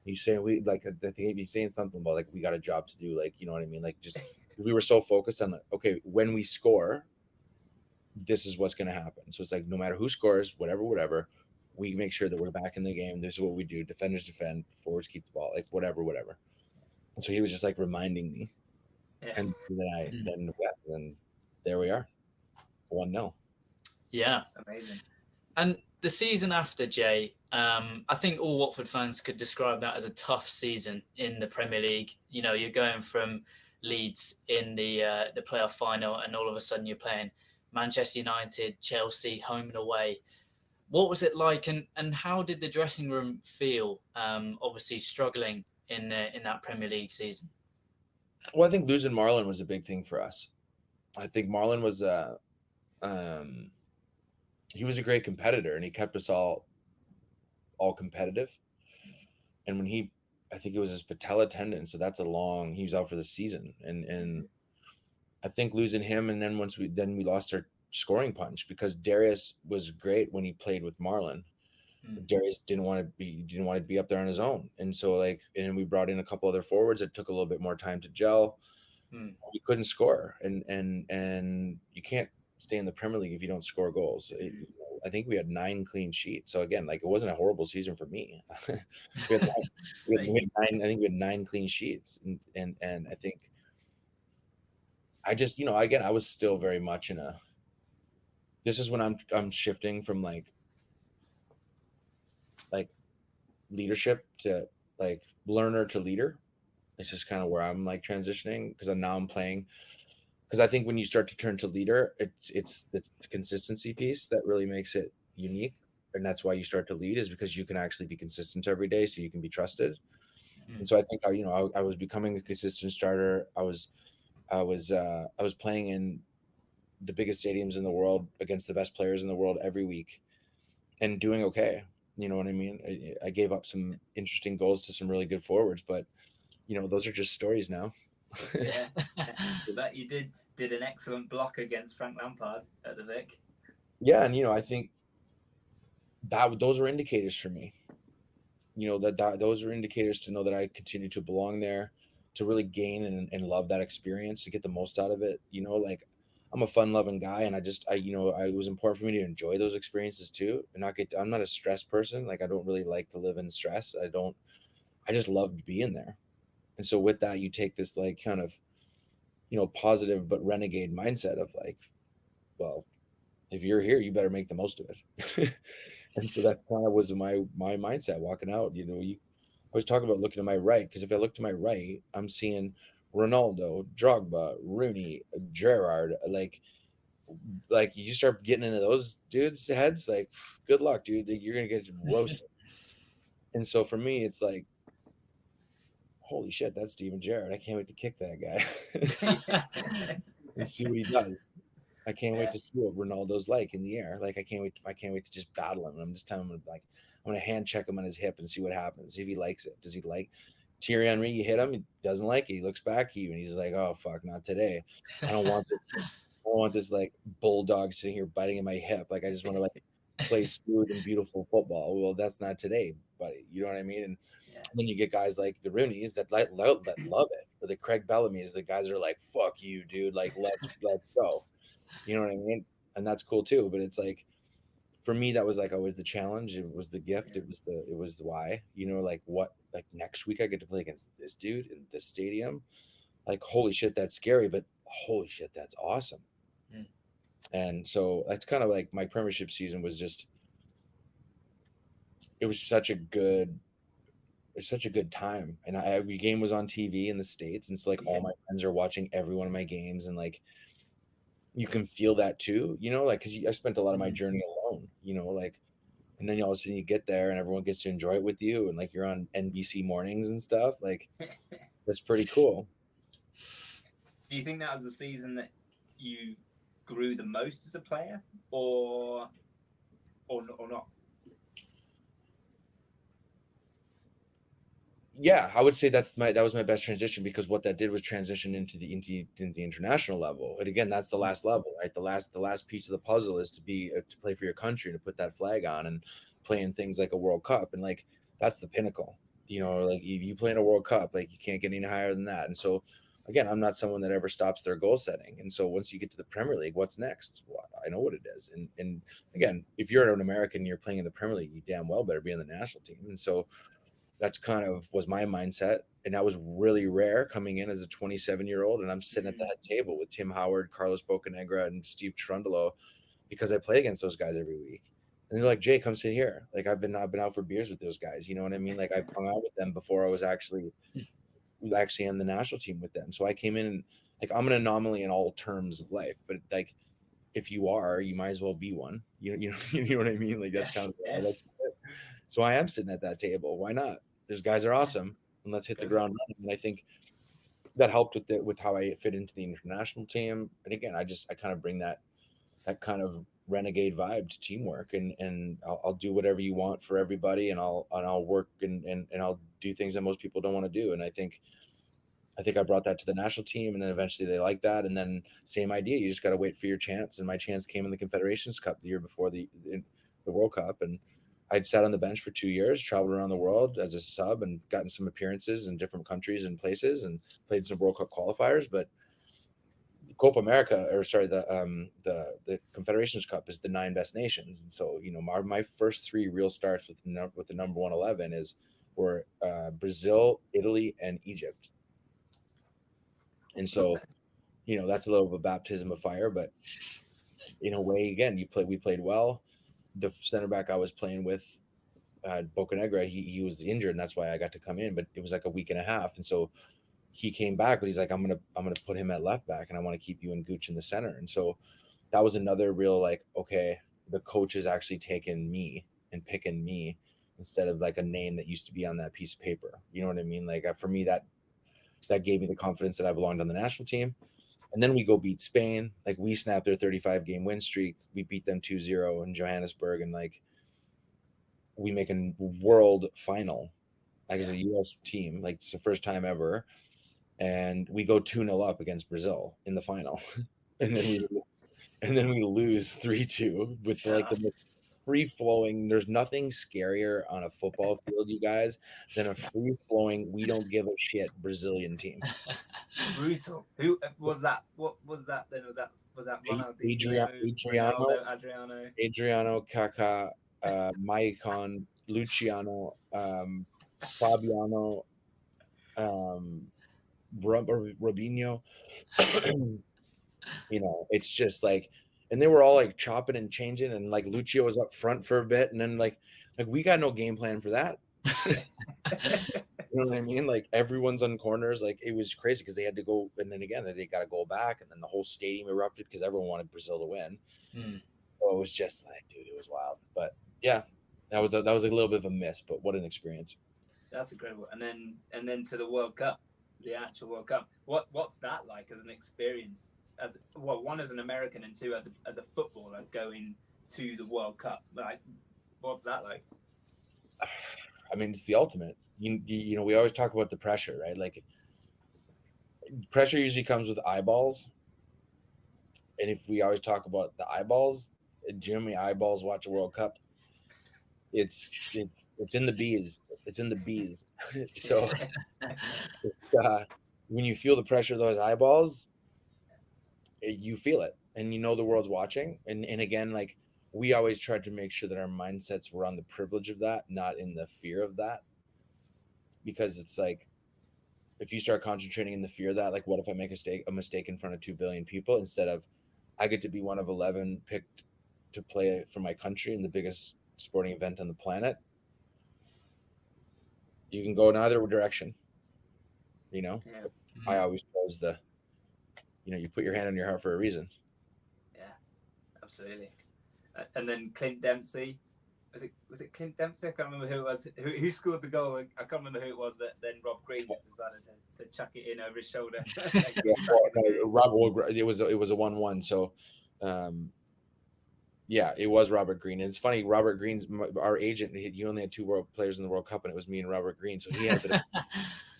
he's saying I think he's saying something about like we got a job to do, like, you know what I mean? Like, just we were so focused on like, okay, when we score, this is what's gonna happen. So it's like no matter who scores, whatever, we make sure that we're back in the game. This is what we do. Defenders defend, forwards keep the ball, like whatever. And so he was just like reminding me. Yeah. And then there we are. 1-0. Yeah. Amazing. And the season after, Jay, I think all Watford fans could describe that as a tough season in the Premier League. You know, you're going from Leeds in the playoff final, and all of a sudden you're playing Manchester United, Chelsea, home and away. What was it like, and how did the dressing room feel, obviously struggling in that Premier League season? Well, I think losing Marlon was a big thing for us. I think Marlon was he was a great competitor, and he kept us all competitive. And when I think it was his patella tendon, so that's he was out for the season. And I think losing him, and then we lost our scoring punch, because Darius was great when he played with Marlon. Darius didn't want to be up there on his own. And so and we brought in a couple other forwards that took a little bit more time to gel. We couldn't score, and you can't stay in the Premier League if you don't score goals. I think we had 9 clean sheets. So again, like, it wasn't a horrible season for me. we had 9 clean sheets, and I think I just, again, I was still very much this is when I'm shifting from like leadership to like learner to leader. It's just kind of where I'm like transitioning, because I'm playing. Because I think when you start to turn to leader, it's the consistency piece that really makes it unique, and that's why you start to lead, is because you can actually be consistent every day, so you can be trusted. And so I think I was becoming a consistent starter. I was playing in the biggest stadiums in the world against the best players in the world every week, and doing okay. You know what I mean? I gave up some interesting goals to some really good forwards, but those are just stories now. Yeah, but you did an excellent block against Frank Lampard at the Vic. Yeah, and I think that those are indicators for me. That those are indicators to know that I continue to belong there, to really gain and love that experience, to get the most out of it. Like, I'm a fun-loving guy, and it was important for me to enjoy those experiences too, and I'm not a stress person. Like, I don't really like to live in stress. I just loved being there. And so with that, you take this like kind of, positive but renegade mindset of like, well, if you're here, you better make the most of it. And so that kind of was my mindset walking out. I was talking about looking to my right, because if I look to my right, I'm seeing Ronaldo, Drogba, Rooney, Gerrard. Like you start getting into those dudes' heads, like, good luck, dude. You're gonna get roasted. And so for me, it's like, holy shit, that's Steven Gerrard. I can't wait to kick that guy and see what he does. I can't wait to see what Ronaldo's like in the air. Like, I can't wait to just battle him. I'm just telling him, like, I'm going to hand check him on his hip and see what happens. See if he likes it. Does he like Thierry Henry? You hit him, he doesn't like it. He looks back at you and he's like, oh fuck, not today. I don't want this like bulldog sitting here biting in my hip. Like, I just want to like play smooth and beautiful football. Well, that's not today, buddy. You know what I mean? And then you get guys like the Rooneys that love it, or the Craig Bellamy's. The guys are like, fuck you, dude. Like, let's go. You know what I mean? And that's cool too. But it's like, for me, that was like always the challenge. It was the gift. It was the why, like what, like next week I get to play against this dude in this stadium. Like, holy shit, that's scary, but holy shit, that's awesome. Mm. And so that's kind of like my premiership season was just, it was such a good time. And every game was on TV in the States. And so like all my friends are watching every one of my games. And like, you can feel that too, like, cause I spent a lot of my journey alone, like, and then all of a sudden you get there and everyone gets to enjoy it with you. And like, you're on NBC mornings and stuff. Like, that's pretty cool. Do you think that was the season that you grew the most as a player, or not? Yeah, I would say that was my best transition, because what that did was transition into the international level. And again, that's the last level, right? The last piece of the puzzle is to play for your country, to put that flag on and play in things like a World Cup. And like, that's the pinnacle, like you play in a World Cup, like you can't get any higher than that. And so again, I'm not someone that ever stops their goal setting. And so once you get to the Premier League, what's next? Well, I know what it is. And again, if you're an American and you're playing in the Premier League, you damn well better be on the national team. And so that's kind of was my mindset. And that was really rare coming in as a 27-year-old. And I'm sitting at that table with Tim Howard, Carlos Bocanegra, and Steve Trundolo, because I play against those guys every week. And they're like, Jay, come sit here. Like, I've been out for beers with those guys. You know what I mean? Like, I've hung out with them before I was actually on the national team with them. So I came in and like, I'm an anomaly in all terms of life, but like, if you are, you might as well be one. You know what I mean? Like, that's kind of so I am sitting at that table. Why not? Those guys are awesome, and let's hit the ground running. And I think that helped with how I fit into the international team. And again, I kind of bring that kind of renegade vibe to teamwork, and I'll do whatever you want for everybody, and I'll work and I'll do things that most people don't want to do. And I think I brought that to the national team, and then eventually they like that. And then same idea, you just got to wait for your chance. And my chance came in the Confederations Cup the year before the World Cup, and I'd sat on the bench for 2 years, traveled around the world as a sub, and gotten some appearances in different countries and places, and played some World Cup qualifiers. But Copa America, or sorry, the Confederations Cup is the 9 best nations. And so, my first 3 real starts with the number 111 were Brazil, Italy, and Egypt. And so, that's a little of a baptism of fire, but in a way, again, we played well. The center back I was playing with, Bocanegra, he was injured, and that's why I got to come in. But it was like a week and a half, and so he came back. But he's like, I'm gonna put him at left back, and I want to keep you and Gooch in the center. And so that was another real like, okay, the coach is actually taking me and picking me instead of like a name that used to be on that piece of paper. You know what I mean? Like, for me, that gave me the confidence that I belonged on the national team. And then we go beat Spain. Like, we snapped their 35-game win streak. We beat them 2-0 in Johannesburg, and like, we make a world final, like, as a U.S. team. Like, it's the first time ever. And we go 2-0 up against Brazil in the final. and then we lose 3-2 with like the free-flowing. There's nothing scarier on a football field, you guys, than a free-flowing, we don't give a shit Brazilian team. Brutal. Who was that? What was that then? Was that Adriano, Kaká, Maicon, Luciano, Fabiano, Robinho. It's just like, and they were all like chopping and changing, and like Lucio was up front for a bit, and then like we got no game plan for that. You know what I mean? Like, everyone's on corners. Like, it was crazy because they had to go, and then again they got to go back, and then the whole stadium erupted because everyone wanted Brazil to win. So it was just like, dude, it was wild. But yeah, that was a little bit of a miss, but what an experience. That's incredible. And then to the World Cup, the actual World Cup. What's that like as an experience? As well, one as an American, and two as a footballer going to the World Cup. Like, what's that like? I mean, it's the ultimate. We always talk about the pressure, right? Like, pressure usually comes with eyeballs. And if we always talk about the eyeballs, Jimmy eyeballs watch a World Cup, it's in the bees. It's in the bees. So when you feel the pressure of those eyeballs, you feel it, and the world's watching. And again, like, we always tried to make sure that our mindsets were on the privilege of that, not in the fear of that. Because it's like, if you start concentrating in the fear of that, like, what if I make a mistake in front of 2 billion people, instead of I get to be one of 11 picked to play for my country in the biggest sporting event on the planet. You can go in either direction. Yeah. I always chose you put your hand on your heart for a reason. Yeah, absolutely. And then Clint Dempsey. Was it Clint Dempsey? I can't remember who it was. Who scored the goal? I can't remember who it was that then Rob Green just decided to chuck it in over his shoulder. It was a 1-1. So, yeah, it was Robert Green. And it's funny, Robert Green's our agent. He only had 2 world players in the World Cup, and it was me and Robert Green. So he had a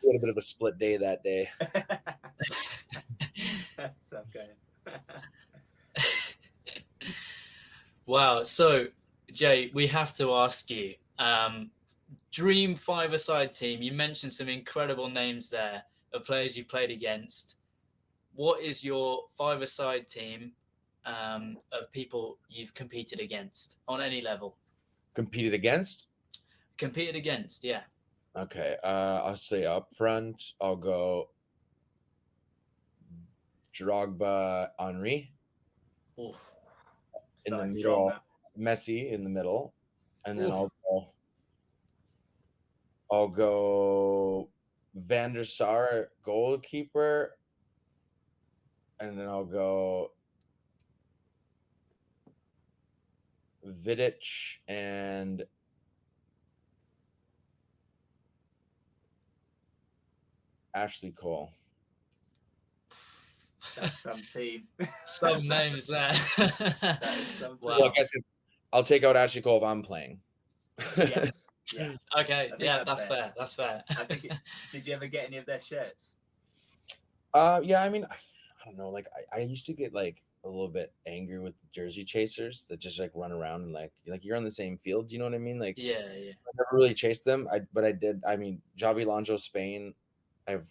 bit of a split day that day. That's okay. Wow. So, Jay, we have to ask you, dream 5-a-side team. You mentioned some incredible names there of players you played against. What is your 5-a-side team of people you've competed against on any level? Competed against? Competed against, yeah. Okay. I'll say up front, I'll go Drogba, Henry. Oof. In the middle, Messi in the middle, and then I'll go Van der Sar goalkeeper, and then I'll go Vidic and Ashley Cole. That's some team. Some names there. That is some Wow. Well, I guess I'll take out Ashley Cole if I'm playing. Yes. Yeah. Okay. Yeah, that's fair. That's fair. I think. Did you ever get any of their shirts? Yeah. I mean, I don't know. Like, I used to get like a little bit angry with jersey chasers that just like run around and like you're on the same field. You know what I mean? Like, Yeah. I never really chased them. But I did. I mean, Javi Longo, Spain. I've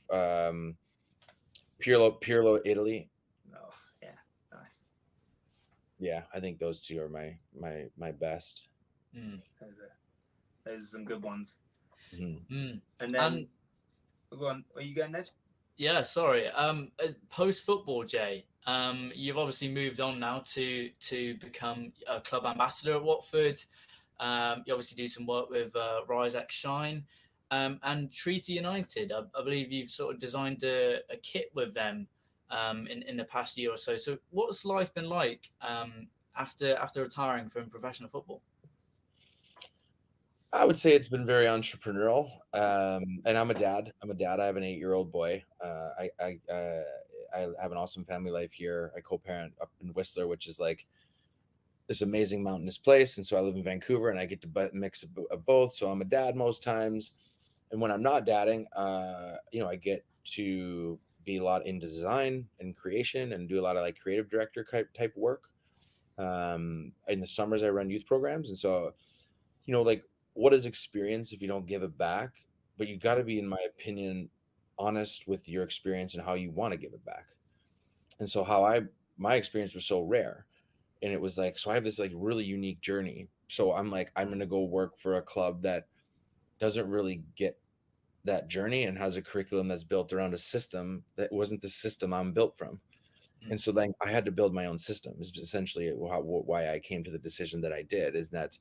Pirlo, Italy. Oh, yeah, nice. Yeah, I think those 2 are my best. Those are some good ones. Mm-hmm. And then, go on. Are you going, Ned? Yeah, sorry. Post football, Jay. You've obviously moved on now to become a club ambassador at Watford. You obviously do some work with RisexShine and Treaty United. I believe you've sort of designed a kit with them in the past year or so. So, what's life been like after retiring from professional football? I would say it's been very entrepreneurial. And I'm a dad. I have an 8-year-old boy. I have an awesome family life here. I co-parent up in Whistler, which is like this amazing mountainous place. And so I live in Vancouver, and I get to mix of both. So I'm a dad most times. And when I'm not dadding, I get to be a lot into design and creation and do a lot of like creative director type work. In the summers, I run youth programs. And so, like, what is experience if you don't give it back? But you got to be, in my opinion, honest with your experience and how you want to give it back. And so my experience was so rare, and it was like, so I have this like really unique journey. So I'm like, I'm going to go work for a club that doesn't really get that journey and has a curriculum that's built around a system that wasn't the system I'm built from. And so then I had to build my own system, is essentially why I came to the decision that I did, is that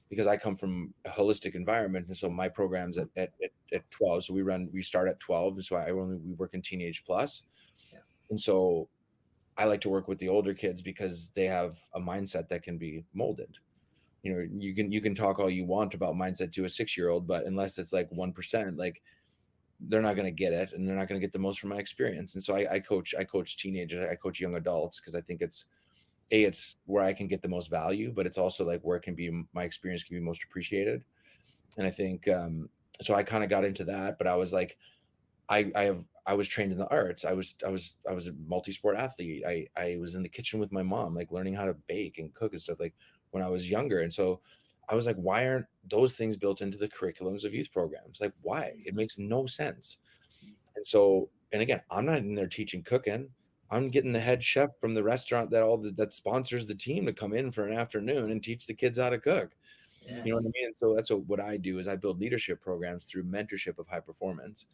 because I come from a holistic environment. And so my program's at 12. So we start at 12. And so we work in teenage plus. Yeah. And so I like to work with the older kids because they have a mindset that can be molded. You can talk all you want about mindset to a 6-year-old, but unless it's like 1%, like they're not going to get it, and they're not going to get the most from my experience. And so I coach teenagers, I coach young adults, because I think it's where I can get the most value, but it's also like where my experience can be most appreciated. And I think, so I kind of got into that, but I was like, I was trained in the arts. I was a multi-sport athlete. I was in the kitchen with my mom, like learning how to bake and cook and stuff, like when I was younger. And so I was like, why aren't those things built into the curriculums of youth programs? Like, why? It makes no sense. And so, and again, I'm not in there teaching cooking. I'm getting the head chef from the restaurant that sponsors the team to come in for an afternoon and teach the kids how to cook. Yeah. You know what I mean? So that's what I do is I build leadership programs through mentorship of high performance.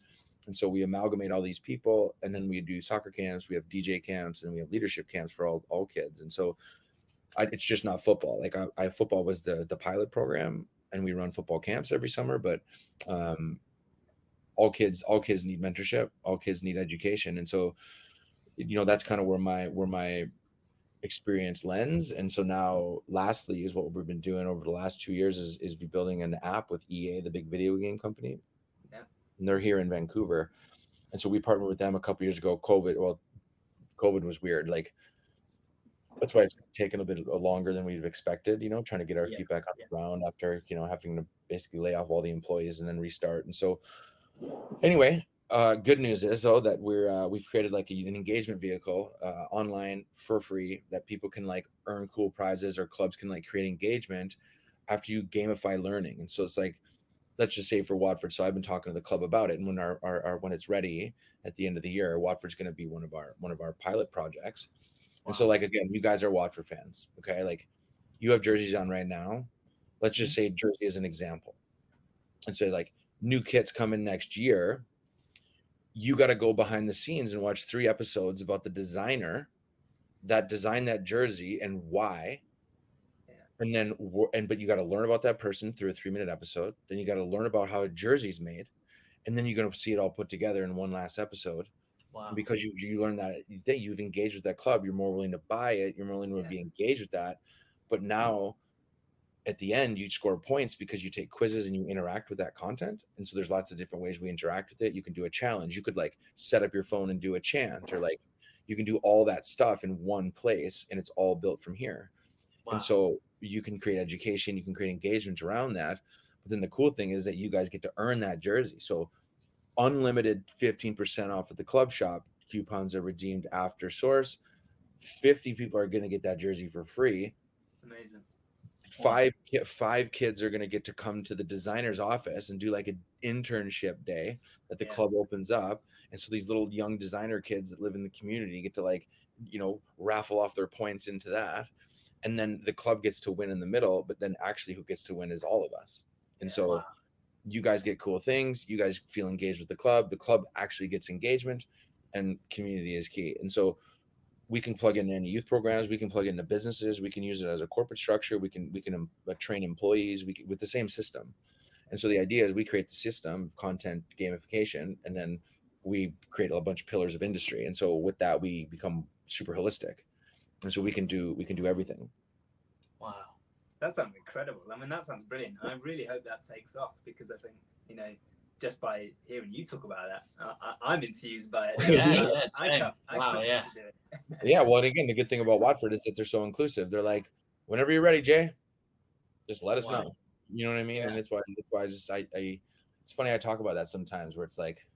And so we amalgamate all these people, and then we do soccer camps, we have DJ camps, and we have leadership camps for all kids. And so it's just not football. Like football was the pilot program, and we run football camps every summer, but all kids need mentorship, all kids need education. And so, that's kind of where my experience lens. And so now lastly is what we've been doing over the last 2 years is be building an app with EA, the big video game company. Yeah. And they're here in Vancouver. And so we partnered with them a couple years ago. COVID was weird. Like, that's why it's taken a bit longer than we've expected, trying to get our feet back on the ground after, having to basically lay off all the employees and then restart. And so anyway, good news is though that we've created like an engagement vehicle online for free that people can like earn cool prizes, or clubs can like create engagement after you gamify learning. And so it's like, let's just say for Watford. So I've been talking to the club about it, and when our when it's ready at the end of the year, Watford's going to be one of our pilot projects. And so, like, again, you guys are Watford fans, okay? Like, you have jerseys on right now. Let's just say jersey as an example. And so, like, new kits coming next year. You got to go behind the scenes and watch 3 episodes about the designer that designed that jersey and why. And then, but you got to learn about that person through a 3-minute episode. Then you got to learn about how a jersey's made. And then you're going to see it all put together in one last episode. Wow. And because you learn that you've engaged with that club, you're more willing to buy it. You're more willing to be engaged with that. But now at the end, you score points because you take quizzes and you interact with that content. And so there's lots of different ways we interact with it. You can do a challenge. You could like set up your phone and do a chant, or like you can do all that stuff in one place, and it's all built from here. Wow. And so you can create education, you can create engagement around that. But then the cool thing is that you guys get to earn that jersey. So unlimited 15% off at the club shop. Coupons are redeemed after source. 50 people are going to get that jersey for free. Amazing. Five kids are going to get to come to the designer's office and do like an internship day that the club opens up. And so these little young designer kids that live in the community get to like, raffle off their points into that. And then the club gets to win in the middle, but then actually who gets to win is all of us. And so you guys get cool things. You guys feel engaged with the club. The club actually gets engagement, and community is key. And so we can plug in any youth programs. We can plug into businesses. We can use it as a corporate structure. We can train employees with the same system. And so the idea is we create the system of content gamification, and then we create a bunch of pillars of industry. And so with that, we become super holistic. And so we can do everything. Wow. That sounds incredible. I mean, that sounds brilliant. I really hope that takes off, because I think, just by hearing you talk about that, I'm infused by it. I can't do it. Yeah, well, and again, the good thing about Watford is that they're so inclusive. They're like, whenever you're ready, Jay, just let us know. You know what I mean? Yeah. And that's why it's funny, I talk about that sometimes, where it's like,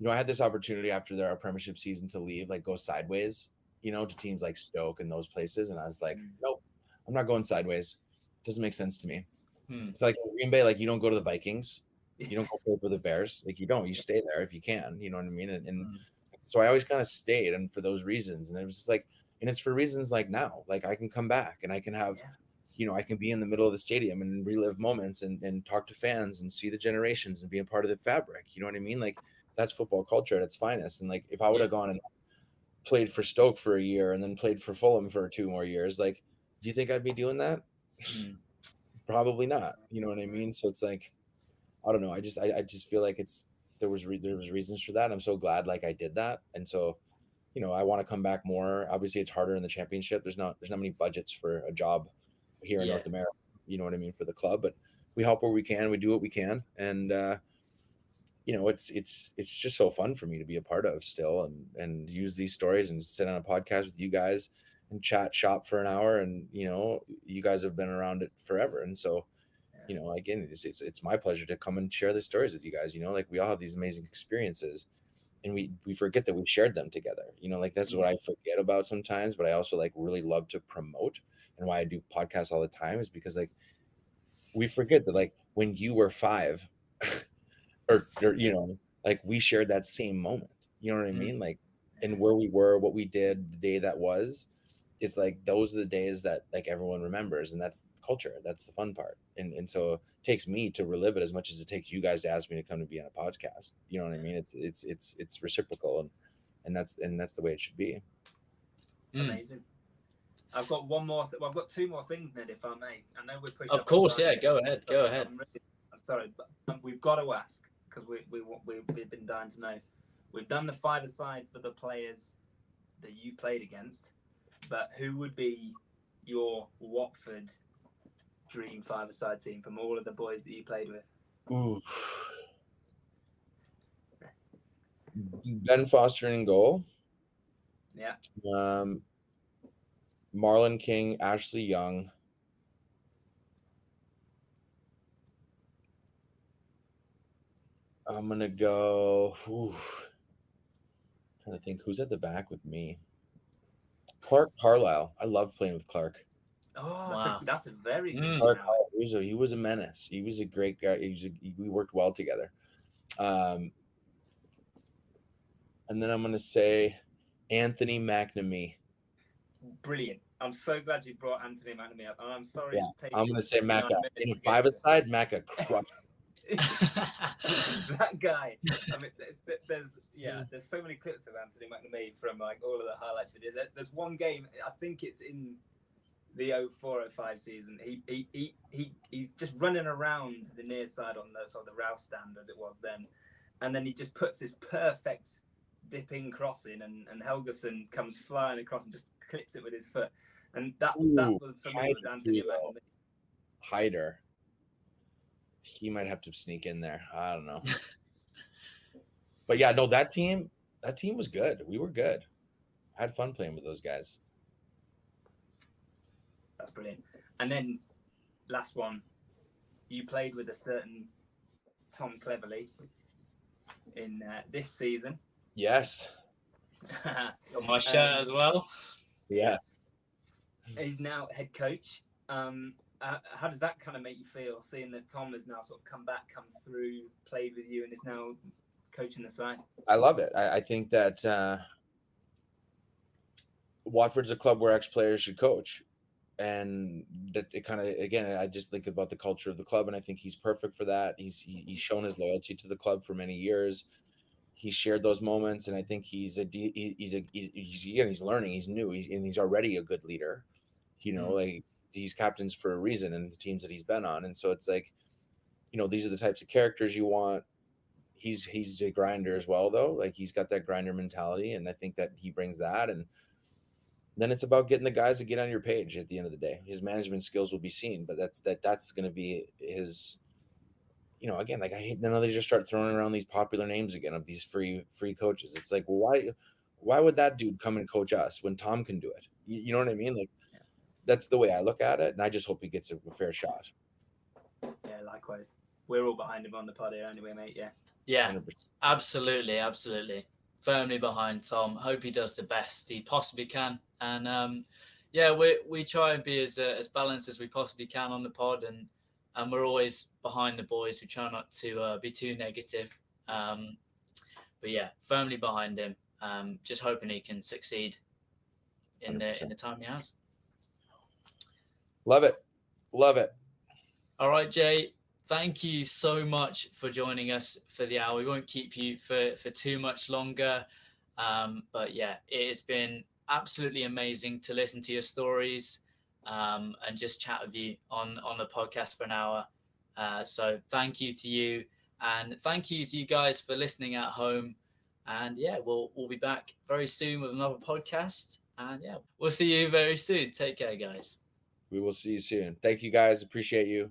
I had this opportunity after our premiership season to leave, like go sideways, to teams like Stoke and those places. And I was like, nope, I'm not going sideways. It doesn't make sense to me. It's like Green Bay, like you don't go to the Vikings. You don't go play for the Bears. Like you don't. You stay there if you can. You know what I mean? And so I always kind of stayed, and for those reasons. And it was just like, and it's for reasons like now. Like I can come back and I can have, I can be in the middle of the stadium and relive moments and talk to fans and see the generations and be a part of the fabric. You know what I mean? Like that's football culture at its finest. And like if I would have gone and played for Stoke for a year and then played for Fulham for 2 more years, like, do you think I'd be doing that? Probably not. You know what I mean? So it's like, I don't know. I just feel like there was reasons for that. I'm so glad like I did that. And so, I want to come back more. Obviously it's harder in the championship. There's not many budgets for a job here in North America, you know what I mean, for the club, but we help where we can, we do what we can. And, it's just so fun for me to be a part of still and use these stories and sit on a podcast with you guys and chat shop for an hour. And, you guys have been around it forever. And so, again, it's my pleasure to come and share the stories with you guys. Like we all have these amazing experiences, and we forget that we shared them together. Like that's what I forget about sometimes, but I also like really love to promote. And why I do podcasts all the time is because like we forget that like when you were 5 or like we shared that same moment. You know what I mean? Like and where we were, what we did the day that was, it's like those are the days that like everyone remembers, and that's culture. That's the fun part. And so it takes me to relive it as much as it takes you guys to ask me to come to be on a podcast. You know what I mean? It's reciprocal, and that's the way it should be. Amazing. I've got one more. I've got two more things, Ned, if I may. I know we're pushing. Of course, yeah. Go ahead. I'm sorry, but we've got to ask because we've been dying to know. We've done the five-a-side for the players that you played against, but who would be your Watford dream five-a-side team from all of the boys that you played with? Ooh. Ben Foster in goal. Yeah. Marlon King, Ashley Young. I'm gonna go. Trying to think who's at the back with me. Clark Carlisle. I love playing with Clark. Oh, Wow. that's a very good Clark shout. Carlisle, he was a menace. He was a great guy. We worked well together. And then I'm gonna say Anthony McNamee. Brilliant. I'm so glad you brought Anthony McNamee up, and I'm sorry it's taken. I'm gonna say Macca. 59 In a minutes five-a-side, Macca crushed. That guy. I mean, there's so many clips of Anthony McNamee from like all of the highlights videos. There's one game, I think it's in the 04-05 season. He's just running around the near side on the sort of the Rouse stand as it was then, and then he just puts this perfect dipping cross in, and Helgeson comes flying across and just clips it with his foot, and that was for me was Anthony McNamee. Hyder. He might have to sneak in there. I don't know. But yeah, no, that team was good. We were good. I had fun playing with those guys. That's brilliant. And then last one, you played with a certain Tom Cleverley in this season. Yes. Got my shirt as well. Yes. He's now head coach. How does that kind of make you feel, seeing that Tom has now sort of come through, played with you, and is now coaching the side? I love it. I think that Watford's a club where ex-players should coach. And that it kind of, again, I just think about the culture of the club, and I think he's perfect for that. He's shown his loyalty to the club for many years. He shared those moments, and I think he's learning. He's new. He's already a good leader. You know, like he's captains for a reason in the teams that he's been on, and so it's like, you know, these are the types of characters you want. He's a grinder as well, though. Like he's got that grinder mentality, and I think that he brings that. And then it's about getting the guys to get on your page at the end of the day. His management skills will be seen, but that's going to be his, you know, again, like I hate, then they just start throwing around these popular names again of these free coaches. It's like, well, why would that dude come and coach us when Tom can do it? You know what I mean? Like that's the way I look at it. And I just hope he gets a fair shot. Yeah, likewise. We're all behind him on the pod here anyway, mate. Yeah, 100%. Absolutely. Firmly behind Tom. Hope he does the best he possibly can. And we try and be as balanced as we possibly can on the pod, and we're always behind the boys. We try not to be too negative. But yeah, firmly behind him. Just hoping he can succeed in 100%. the time he has. Love it. All right, Jay. Thank you so much for joining us for the hour. We won't keep you for too much longer. But yeah, it has been absolutely amazing to listen to your stories and just chat with you on the podcast for an hour. So thank you to you, and thank you to you guys for listening at home. And yeah, we'll be back very soon with another podcast. And yeah, we'll see you very soon. Take care, guys. We will see you soon. Thank you guys. Appreciate you.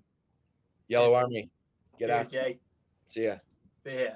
Yellow Army. Get Cheers, after. Jay. See ya. See ya.